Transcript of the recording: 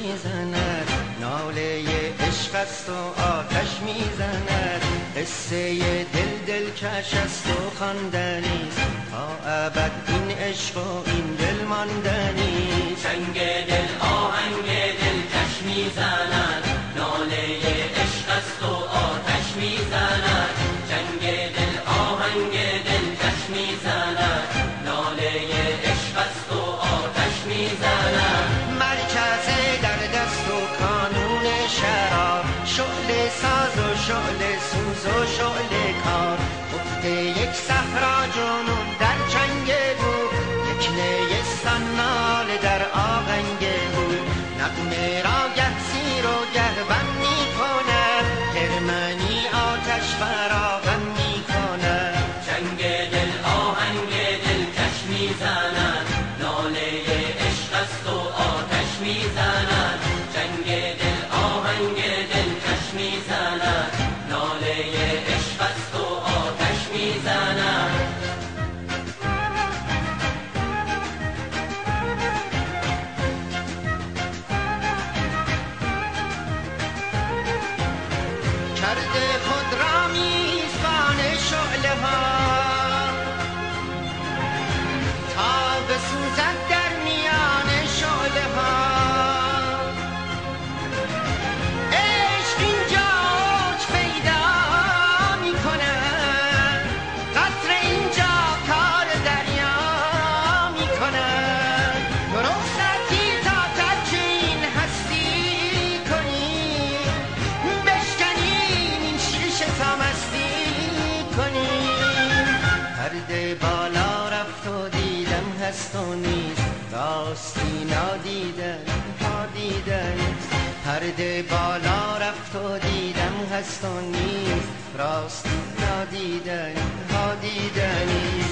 میزند، ناله عشق است و آتش میزند. قصه دل کش است و خواندنی است، تا ابد این عشق و این دل ماندنی است. چنگ دل آهنگ دل کش میزند، ناله عشق است و آتش میزند. چنگ دل آهنگ دل کش میزند، ناله عشق است و آتش میزند. مرکز در دست و کانون شرار، شعله ساز و شعله سوز و شعله کار. افت یک صحرا جنون در چنگ او، یک نیستان ناله در آهنگ او. نغمه را گه سیر و گه بم می کند، خرمنی آتش فراهم می کند. چنگ دل آهنگ دل کش میزند، ناله عشق است و آتش میزند. چنگ دل آهنگ دل کش میزند، ناله عشق است و آتش میزند. کرده خود را میزبان شعله ها، تا بسوزد در میان شعله ها. عشق اینجا اوج پیدا می کند، قطره اینجا کار دریا می کند. رخصتی تا ترک این هستی کنی، بشکنیم این شیشه تا مستی کنیم. پرده بالا رفت و دیدم هست و نیست، راستی نادیدن ها دیدن. پرده بالا رفت و دیدم هست و نیست، راستی نادیدن ها دیدنی.